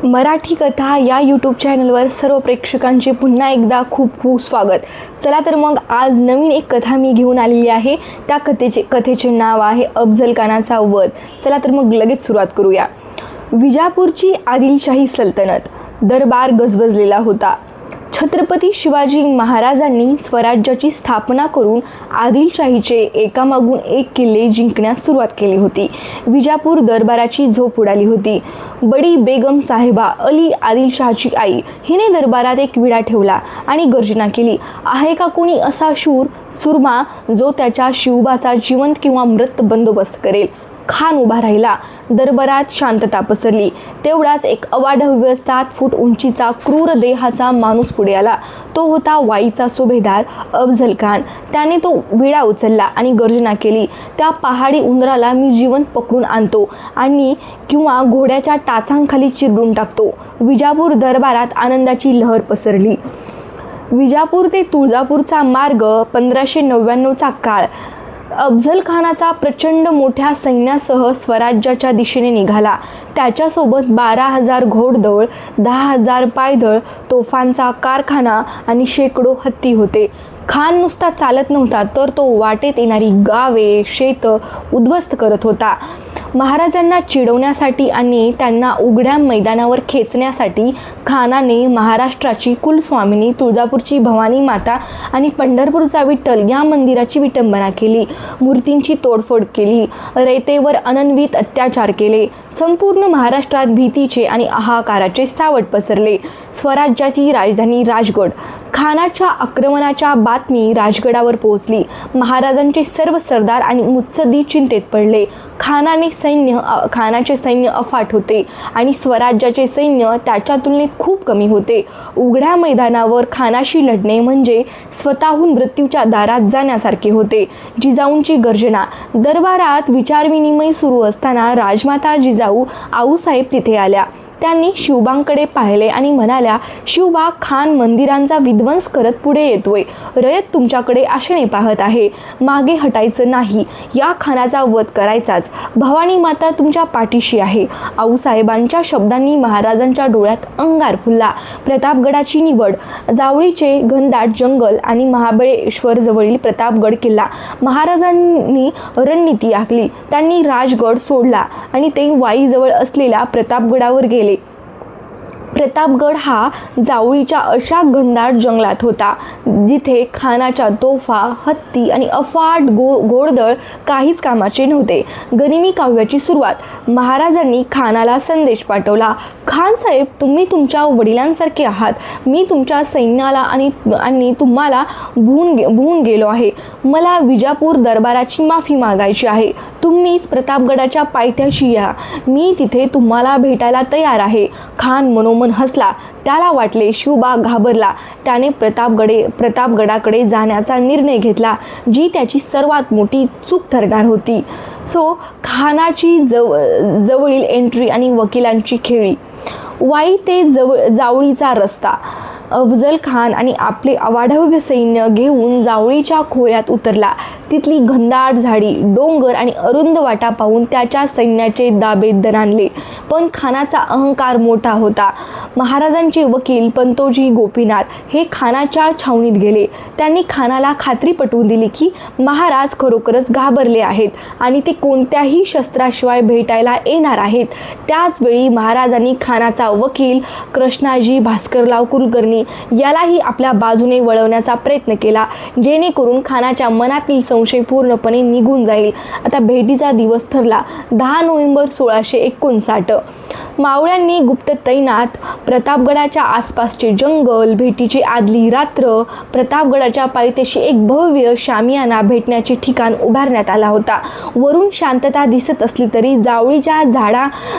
मराठी कथा या यूट्यूब चॅनलवर सर्व प्रेक्षकांचे पुन्हा एकदा खूप खूप स्वागत। चला तर मग आज नवीन एक कथा मी घेऊन आलेली आहे। त्या कथेचे नाव आहे अफजल खानाचा वध। चला तर मग लगेच सुरुवात करूया। विजापूरची आदिलशाही सल्तनत दरबार गजबजलेला होता। छत्रपती शिवाजी महाराजांनी स्वराज्याची स्थापना करून आदिलशाहीचे एकामागून एक किल्ले जिंकण्यास सुरुवात केली होती। विजापूर दरबाराची झोप उडाली होती। बडी बेगम साहेबा अली आदिलशाहची आई हिने दरबारात एक विडा ठेवला आणि गर्जना केली, आहे का कोणी असा शूर सुरमा जो त्याच्या शिवबाचा जिवंत किंवा मृत बंदोबस्त करेल। खान उभा राहिला। दरबारात शांतता पसरली। तेवढाच एक अवाढव्य 7 फूट उंचीचा क्रूर देहाचा माणूस पुढे आला। तो होता वाईचा सुभेदार अफजल खान। त्याने तो विडा उचलला आणि गर्जना केली, त्या पहाडी उंदराला मी जिवंत पकडून आणतो आणि किंवा घोड्याच्या टाचांखाली चिरडून टाकतो। विजापूर दरबारात आनंदाची लहर पसरली। विजापूर ते तुळजापूरचा मार्ग 1599चा काळ। अफजल खानाचा प्रचंड मोठ्या सैन्यासह स्वराज्याच्या दिशेने निघाला। त्याच्यासोबत 12,000 घोडदळ, 10,000 पायदळ, तोफांचा कारखाना आणि शेकडो हत्ती होते। खान नुसता चालत नव्हता, तर तो वाटेत येणारी गावे, शेत उद्ध्वस्त करत होता। महाराजांना चिडवण्यासाठी आणि त्यांना उघड्या मैदानावर खेचण्यासाठी खानाने महाराष्ट्राची कुलस्वामिनी तुळजापूरची भवानी माता आणि पंढरपूरचा विठ्ठल या मंदिराची विटंबना केली। मूर्तींची तोडफोड केली। रयतेवर अनन्वित अत्याचार केले। संपूर्ण महाराष्ट्रात भीतीचे आणि हाहाकाराचे सावट पसरले। स्वराज्याची राजधानी राजगड। खानाच्या आक्रमणाच्या बातमी राजगडावर पोहोचली। महाराजांचे सर्व सरदार आणि मुत्सद्दी चिंतेत पडले। खानाचे सैन्य अफाट होते आणि स्वराज्याचे सैन्य त्याच्या तुलनेत खूप कमी होते। उघड्या मैदानावर खानाशी लढणे म्हणजे स्वतःहून मृत्यूच्या दारात जाण्यासारखे होते। जिजाऊंची गर्जना। दरबारात विचारविनिमय सुरू असताना राजमाता जिजाऊ आऊसाहेब तिथे आल्या। त्यांनी शिवबांकडे पाहिले आणि म्हणाल्या, शिवबा, खान मंदिरांचा विध्वंस करत पुढे येतोय। रयत तुमच्याकडे आशेने पाहत आहे। मागे हटायचं नाही, या खानाचा वध करायचाच। भवानी माता तुमच्या पाठीशी आहे। आऊसाहेबांच्या शब्दांनी महाराजांच्या डोळ्यात अंगार फुलला। प्रतापगडाची निवड। जावळीचे घनदाट जंगल आणि महाबळेश्वर जवळील प्रतापगड किल्ला। महाराजांनी रणनीती आखली। त्यांनी राजगड सोडला आणि ते वाईजवळ असलेल्या प्रतापगडावर गेले। प्रतापगड हा जावळीच्या अशा घनदाट जंगलात होता जिथे खानाच्या तोफा, हत्ती आणि अफाट घोडदळ काहीच कामाचे नव्हते। गनिमी काव्याची सुरुवात। महाराजांनी खानाला संदेश पाठवला, खान साहेब, तुम्ही तुमच्या वडिलांसारखे आहात। मी तुमच्या सैन्याला आणि तुम्हाला भूल गेलो आहे। मला विजापूर दरबाराची माफी मागायची आहे। तुम्हीच प्रतापगडाच्या पायथ्याशी या। मी तिथे तुम्हाला भेटायला तयार आहे। खान मनोमन हसला। त्याला वाटले शिवबा घाबरला। त्याने प्रतापगडाकडे जाण्याचा निर्णय घेतला, जी त्याची सर्वात मोठी चूक ठरणार होती। खानाची जवळील एंट्री आणि वकिलांची खेळी। वाई ते जावळीचा रस्ता। अफजल खान आणि आपले अवाढव्य सैन्य घेऊन जावळीच्या खोऱ्यात उतरला। तिथली घनदाट झाडी, डोंगर आणि अरुंद वाटा पाहून त्याच्या सैन्याचे दाबे दणाणले। पण खानाचा अहंकार मोठा होता। महाराजांचे वकील पंतोजी गोपीनाथ हे खानाच्या छावणीत गेले। त्यांनी खानाला खात्री पटवून दिली की महाराज खरोखरच घाबरले आहेत आणि ते कोणत्याही शस्त्राशिवाय भेटायला येणार आहेत। त्याच वेळी महाराजांनी खानाचा वकील कृष्णाजी भास्करराव कुलकर्णी यालाही आपल्या बाजूने वळवण्याचा प्रयत्न केला, जेणेकरून खानाच्या मनातील संशय पूर्णपणे निघून जाईल। आता भेटीचा दिवस ठरला 10 नोव्हेंबर 1659। मावळ्यांनी गुप्त तैनात। प्रतापगडाच्या आसपासचे जंगल। भेटीची आदली रात्र। प्रतापगडाच्या पायथ्याशी एक भव्य शामियाना भेटण्याचे ठिकाण उभारण्यात आला होता। वरून शांतता दिसत असली तरी जावळीच्या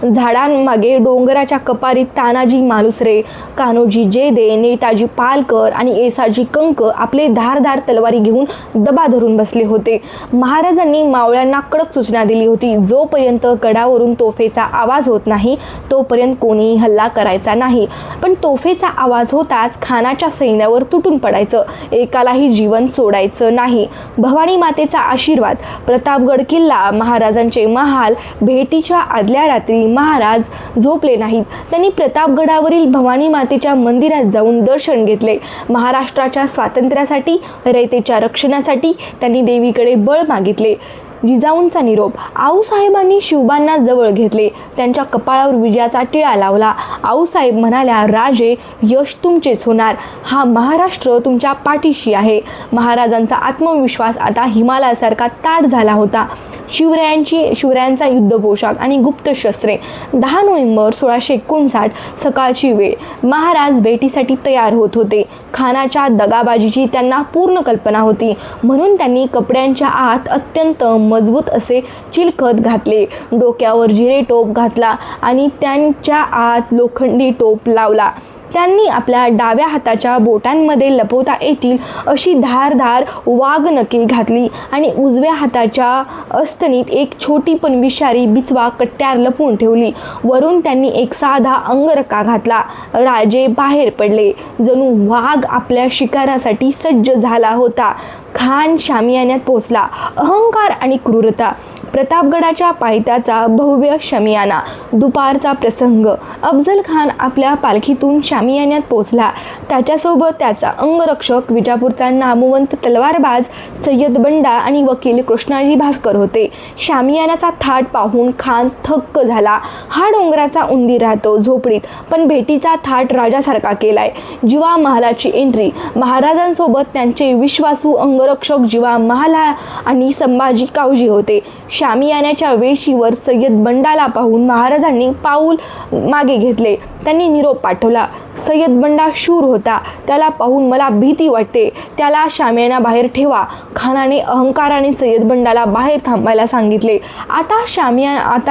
झाडांमागे डोंगराच्या कपारीत तानाजी मालुसरे, कान्होजी जेदे, नेताजी पालकर आणि येसाजी कंक आपले धारदार तलवारी घेऊन दबा धरून बसले होते. महाराजांनी मावळ्यांना कडक सूचना दिली होती, जोपर्यंत गडावरून तोफेचा आवाज होत नाही तोपर्यंत कोणीही हल्ला करायचा नाही. पण तोफेचा आवाज होताच खानाच्या सैन्यावर तुटून पडायचं, एकालाही जीवन सोडायचं नाही. भवानी मातेचा आशीर्वाद. प्रतापगड किल्ला, महाराजांचे महाल. भेटीच्या आदल्या रात्री महाराज झोपले नाहीत. त्यांनी प्रतापगडावरील भवानी मातेच्या मंदिरात जाऊन दर्शन घेतले. महाराष्ट्राच्या स्वातंत्र्यासाठी, रयतेच्या रक्षणासाठी त्यांनी देवीकडे बळ मागितले. जिजाऊंचा निरोप. आऊसाहेबांनी शिवबांना जवळ घेतले, त्यांच्या कपाळावर विजयाचा टिळा लावला. आऊसाहेब म्हणाल्या, राजे, यश तुमचेच होणार. हा महाराष्ट्र तुमच्या पाठीशी आहे. महाराजांचा आत्मविश्वास आता हिमालयासारखा ताठ झाला होता. शिवरायांचा युद्ध पोशाख आणि गुप्त शस्त्रे. 10 नोव्हेंबर 1659 सकाळची वेळ. महाराज भेटीसाठी तयार होत होते. खानाच्या दगाबाजीची त्यांना पूर्ण कल्पना होती, म्हणून त्यांनी कपड्यांच्या आत अत्यंत मजबूत असे चिलखत घातले, डोक्यावर जिरे टोप घातला आणि त्यांच्या आत लोखंडी टोप लावला. त्यांनी आपल्या डाव्या हाताच्या बोटांमध्ये लपवता येतील अशी धारदार वाघनखे घातली आणि उजव्या हाताच्या अस्तनीत एक छोटी पण विषारी बिचवा कट्ट्यार लपवून ठेवली. वरून त्यांनी एक साधा अंगरखा घातला. राजे बाहेर पडले, जणू वाघ आपल्या शिकारासाठी सज्ज झाला होता. खान शामियान्यात पोहोचला. अहंकार आणि क्रूरता. प्रतापगडाच्या पायथ्याचा भव्य शामियाना. दुपारचा प्रसंग. अफजल खान आपल्या पालखीतून शामियान्यात पोहोचला. त्याच्यासोबत त्याचा अंगरक्षक, विजापूरचा नामवंत तलवारबाज सय्यद बंडा आणि वकील कृष्णाजी भास्कर होते. शामियानाचा थाट पाहून खान थक्क झाला. हा डोंगराचा उंदीर राहतो झोपडीत, पण भेटीचा थाट राजासारखा केलाय. जिवा महालाची एंट्री. महाराजांसोबत त्यांचे विश्वासू अंगरक्षक जिवा महाला आणि संभाजी कावजी होते. शामियान्याच्या वेशीवर सय्यद बंडाला पाहून महाराजांनी पाऊल मागे घेतले. त्यांनी निरोप पाठवला. सय्यद बंडा शूर होता, त्याला पाहून मला भीती वाटते, त्याला शामियाना बाहेर ठेवा. खानाने अहंकाराने सय्यद बंडाला बाहेर थांबायला सांगितले. आता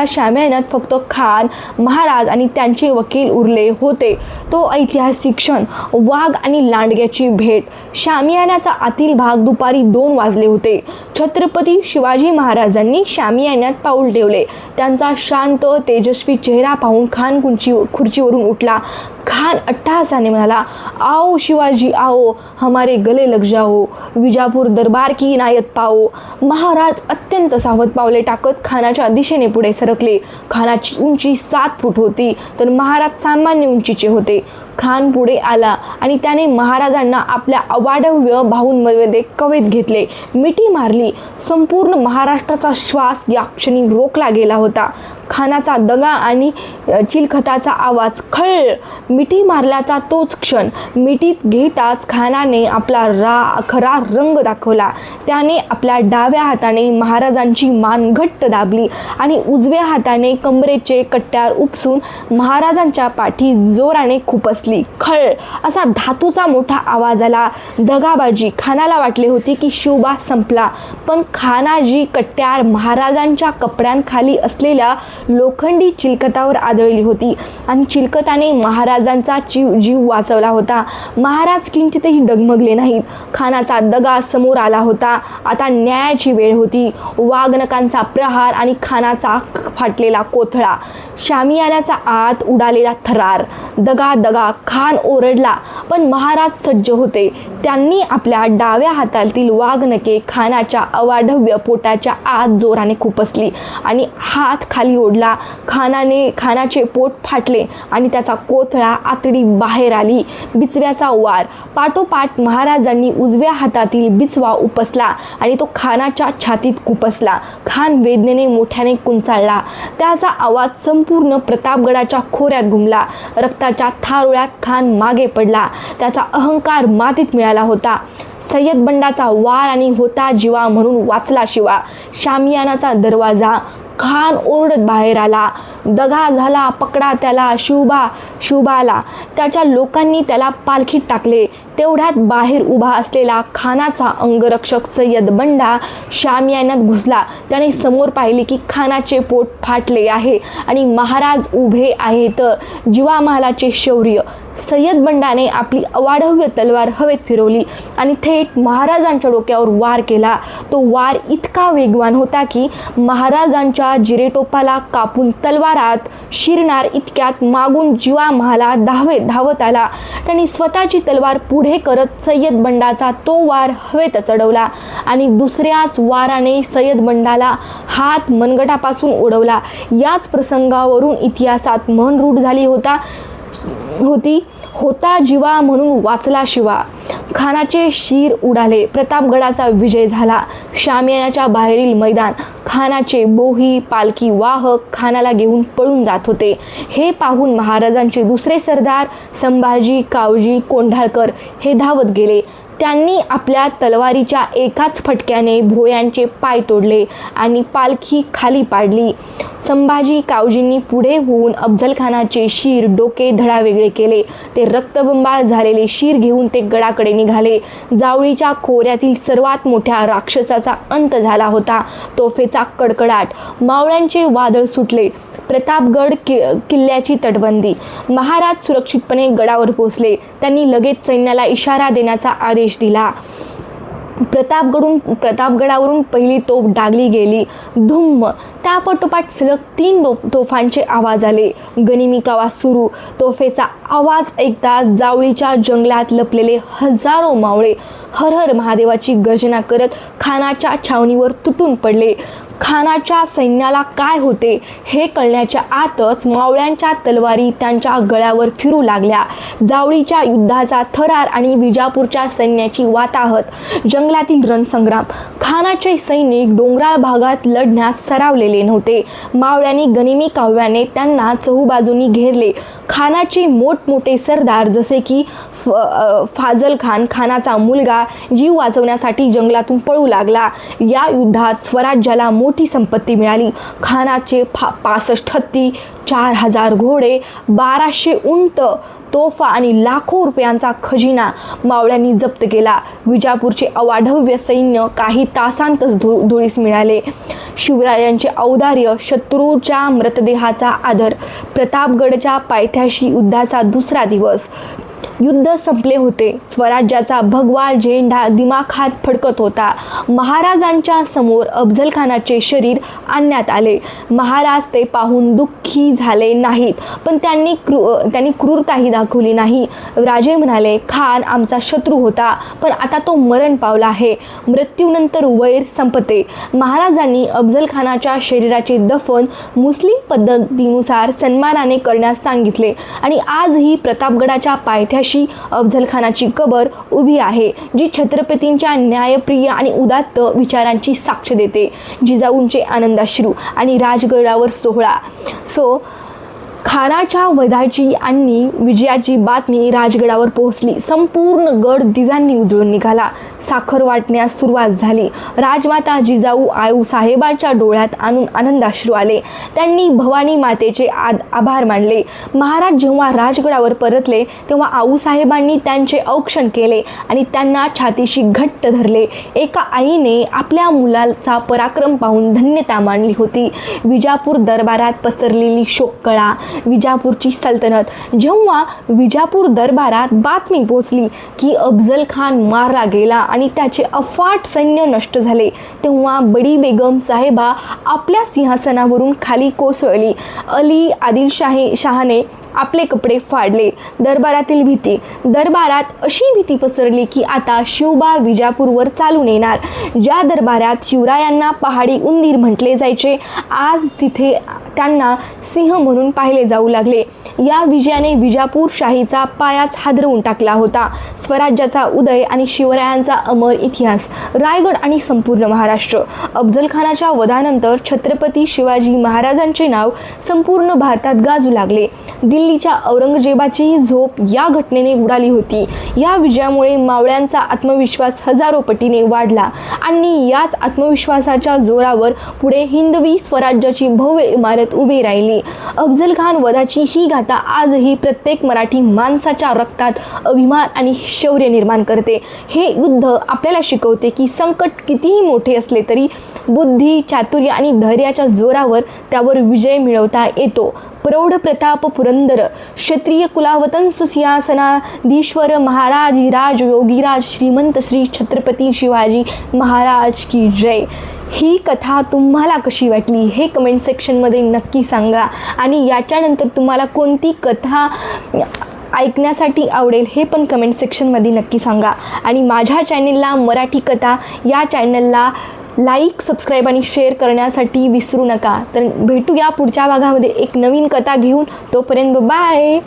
शामियान्यात फक्त खान, महाराज आणि त्यांचे वकील उरले होते. तो ऐतिहासिक क्षण. वाघ आणि लांडग्याची भेट. शामियान्याचा आतील भाग. दुपारी 2 वाजले होते. छत्रपती शिवाजी महाराजांनी शामियान्यात पाऊल ठेवले. त्यांचा शांत तेजस्वी चेहरा पाहून खान खुर्चीवरून उठला. खान अट्टहासाने म्हणाला, आओ शिवाजी आओ, हमारे गले लग जाओ, विजापूर दरबार की इनायत पाओ. महाराज अत्यंत सावध पावले टाकत खानाच्या दिशेने पुढे सरकले. खानाची उंची 7 फूट होती, तर महाराज सामान्य उंचीचे होते. खान पुढे आला आणि त्याने महाराजांना आपल्या अवाढव्य बाहूंमध्ये कवेत घेतले, मिठी मारली. संपूर्ण महाराष्ट्राचा श्वास या क्षणी रोखला गेला होता. खानाचा दगा आणि चिलखताचा आवाज. खळ. मिठी मारल्याचा तोच क्षण. मिठीत घेताच खानाने आपला खरा रंग दाखवला. त्याने आपल्या डाव्या हाताने महाराजांची मान घट्ट दाबली आणि उजव्या हाताने कमरेचे कट्ट्यार उपसून महाराजांच्या पाठी जोराने खुपसली. खळ असा धातूचा मोठा आवाज आला. दगाबाजी. खानाला वाटले होते की शिवबा संपला, पण खानाजी कट्ट्यार महाराजांच्या कपड्यांखाली असलेल्या लोखंडी चिलखतावर आदळली होती आणि चिलखताने महाराजांचा जीव वाचवला होता. महाराज किंचितही डगमगले नाहीत. खानाचा दगा समोर आला होता. आता न्यायाची वेळ होती. वाघनखांचा प्रहार आणि खानाचा फाटलेला कोथळा. शामियान्याचा आत उडालेला थरार. दगा दगा. खान ओरडला, पण महाराज सज्ज होते. त्यांनी आपल्या डाव्या हातातील वाघनखे खानाच्या अवाढव्य पोटाच्या आत जोराने खुपसली आणि हात खाली ओढला. खानाचे पोट फाटले आणि त्याचा कोथळा आतडी बाहेर आली. बिचव्याचा वार. पाठोपाठ महाराजांनी उजव्या हातातील बिचवा उपसला आणि तो खानाच्या छातीत खुपसला. खान वेदनेने मोठ्याने कुंचाळला. त्याचा आवाज संपूर्ण प्रतापगडाच्या खोऱ्यात घुमला. रक्ताच्या थारोळ्यात खान मागे पडला. त्याचा अहंकार मातीत मिळाला होता. सय्यद बंडाचा वार आणि होता जीवा म्हणून वाचला शिवा. शामियानाचा दरवाजा. खान ओरडत बाहेर आला. दगा झाला, पकडा त्याला, शिवबाला. त्याच्या लोकांनी त्याला पालखीत टाकले. तेवढ्यात बाहेर उभा असलेला खानाचा अंगरक्षक सय्यद बंडा शामियान्यात घुसला. त्याने समोर पाहिले की खानाचे पोट फाटले आहे आणि महाराज उभे आहेत. जिवा महालाचे शौर्य. सय्यद बंडाने आपली अवाढव्य तलवार हवेत फिरवली आणि थेट महाराजांच्या डोक्यावर वार केला. तो वार इतका वेगवान होता की महाराजांच्या जिरेटोपाला कापून तलवारात शिरणार इतक्यात मागून जिवा महाला धावत आला. त्यांनी स्वतःची तलवार पुढे करत सय्यद बंडाचा तो वार हवेत चढवला आणि दुसऱ्याच वाराने सय्यद बंडाला हात मनगटापासून उडवला. याच प्रसंगावरून इतिहासात म्हण रूढ झाली होता जिवा म्हणून वाचला शिवा. खानाचे शीर उडाले. प्रतापगडाचा विजय झाला. शामियानाच्या बाहेरील मैदान. खानाचे बोही पालखी वाहक खानाला घेऊन पळून जात होते. हे पाहून महाराजांचे दुसरे सरदार संभाजी कावजी कोंढाळकर हे धावत गेले. त्यांनी आपल्या तलवारीच्या एकाच फटक्याने भोयांचे पाय तोडले आणि पालखी खाली पाडली. संभाजी कावजींनी पुढे होऊन अफजलखानाचे शीर डोके धडा वेगळे केले. ते रक्तबंबाळ झालेले शीर घेऊन ते गडाकडे निघाले. जावळीच्या खोऱ्यातील सर्वात मोठ्या राक्षसाचा अंत झाला होता. तोफेचा कडकडाट. मावळ्यांचे वादळ सुटले. प्रतापगड किल्ल्याची तटबंदी. महाराज सुरक्षितपणे गडावर पोहोचले. त्यांनी लगेच सैन्याला इशारा देण्याचा आदेश दिला. प्रतापगडावरून पहिली तोफ डागली गेली. धुम्म. त्यापाठोपाठ सलग 3 तोफांचे आवाज आले. गनिमी कावा सुरू. तोफेचा आवाज ऐकता जावळीच्या जंगलात लपलेले हजारो मावळे हर हर महादेवाची गर्जना करत खानाच्या छावणीवर तुटून पडले. खानाच्या सैन्याला काय होते हे कळण्याच्या आतच मावळ्यांच्या तलवारी त्यांच्या गळ्यावर फिरू लागल्या. जावळीच्या युद्धाचा थरार आणि विजापूरच्या सैन्याची वाताहत. जंगलातील रणसंग्राम. खानाचे सैनिक डोंगराळ भागात लढण्यात सरावलेले नव्हते. मावळ्यांनी गनिमी काव्याने त्यांना चहूबाजूंनी घेरले. खानाचे मोठमोठे सरदार जसे की फाजल खान खानाचा मुलगा जीव वाचवण्यासाठी जंगलातून पळू लागला. या युद्धात स्वराज्याला मोठी संपत्ती मिळाली. खानाचे 65 हत्ती, 4000 घोडे, 1200 उंट, तोफा आणि लाखो रुपयांचा खजिना मावळ्यांनी जप्त केला. विजापूरचे अवाढव्य सैन्य काही तासांतच धुळीस मिळाले. शिवरायांचे औदार्य. शत्रूच्या मृतदेहाचा आदर. प्रतापगडच्या पायथ्याशी युद्धाचा दुसरा दिवस. युद्ध संपले होते. स्वराज्याचा भगवा झेंडा दिमाखात फडकत होता. महाराजांच्या समोर अफजलखानाचे शरीर आणण्यात आले. महाराज ते पाहून दुःखी झाले नाहीत, पण त्यांनी क्रूरताही दाखवली नाही. राजे म्हणाले, खान आमचा शत्रू होता, पण आता तो मरण पावला आहे. मृत्यूनंतर वैर संपते. महाराजांनी अफजलखानाच्या शरीराचे दफन मुस्लिम पद्धतीनुसार सन्मानाने करण्यास सांगितले आणि आजही प्रतापगडाच्या पायथ्याशी अफजलखानाची कबर उभी आहे, जी छत्रपतींच्या न्यायप्रिय आणि उदात्त विचारांची साक्ष देते. जिजाऊंचे आनंदाश्रू आणि राजगडावर सोहळा. खानाच्या वधाची आणि विजयाची बातमी राजगडावर पोहोचली. संपूर्ण गड दिव्यांनी उजळून निघाला. साखर वाटण्यास सुरुवात झाली. राजमाता जिजाऊ आऊसाहेबांच्या डोळ्यात आनंदाश्रू आले. त्यांनी भवानी मातेचे आभार मानले. महाराज जेव्हा राजगडावर परतले तेव्हा आऊसाहेबांनी त्यांचे औक्षण केले आणि त्यांना छातीशी घट्ट धरले. एका आईने आपल्या मुलाचा पराक्रम पाहून धन्यता मानली होती. विजापूर दरबारात पसरलेली शोककळा. विजापूरची सल्तनत. जेव्हा विजापूर दरबारात बातमी पोचली की अफजल खान मारला गेला आणि त्याचे अफाट सैन्य नष्ट झाले, तेव्हा बडी बेगम साहेबा आपल्या सिंहासनावरून खाली कोसळली. अली आदिलशाहाने आपले कपडे फाडले. दरबारातील भीती. दरबारात अशी भीती पसरली की आता शिवबा विजापूरवर चालून येणार. ज्या दरबारात शिवरायांना पहाडी उंदीर म्हटले जायचे, आज तिथे त्यांना सिंह म्हणून पाहिले जाऊ लागले. या विजयाने विजापूर शाहीचा पायाच हादरवून टाकला होता. स्वराज्याचा उदय आणि शिवरायांचा अमर इतिहास. रायगड आणि संपूर्ण महाराष्ट्र. अफजलखानाच्या वधानंतर छत्रपती शिवाजी महाराजांचे नाव संपूर्ण भारतात गाजू लागले. दिल्लीच्या औरंगजेबाचीही झोप या घटनेने उडाली होती. या विजयामुळे मावळ्यांचा आत्मविश्वास हजारो पटीने वाढला आणि याच आत्मविश्वासाच्या जोरावर पुढे हिंदवी स्वराज्याची भव्य इमारत लढत उभी राहिली. अफजल खान वधाची ही गाथा आजही प्रत्येक मराठी माणसाच्या रक्तात अभिमान आणि शौर्य निर्माण करते. हे युद्ध आपल्याला शिकवते की संकट कितीही मोठे असले तरी बुद्धी, चातुर्य आणि धैर्याच्या जोरावर त्यावर विजय मिळवता येतो. प्रौढ प्रताप पुरंदर क्षत्रिय कुलावतंस सिंहासनाधीश्वर महाराज धीराज योगीराज श्रीमंत श्री छत्रपती शिवाजी महाराज की जय. ही कथा तुम्हाला कशी वाटली हे कमेंट सेक्शनमध्ये नक्की सांगा. आणि याच्यानंतर तुम्हाला कोणती कथा ऐकण्यासाठी आवडेल हे पण कमेंट सेक्शनमध्ये नक्की सांगा. आणि माझ्या चॅनेलला मराठी कथा या चॅनलला लाईक, सबस्क्राईब आणि शेअर करण्यासाठी विसरू नका. तर भेटूया पुढच्या भागामध्ये एक नवीन कथा घेऊन. तोपर्यंत बाय.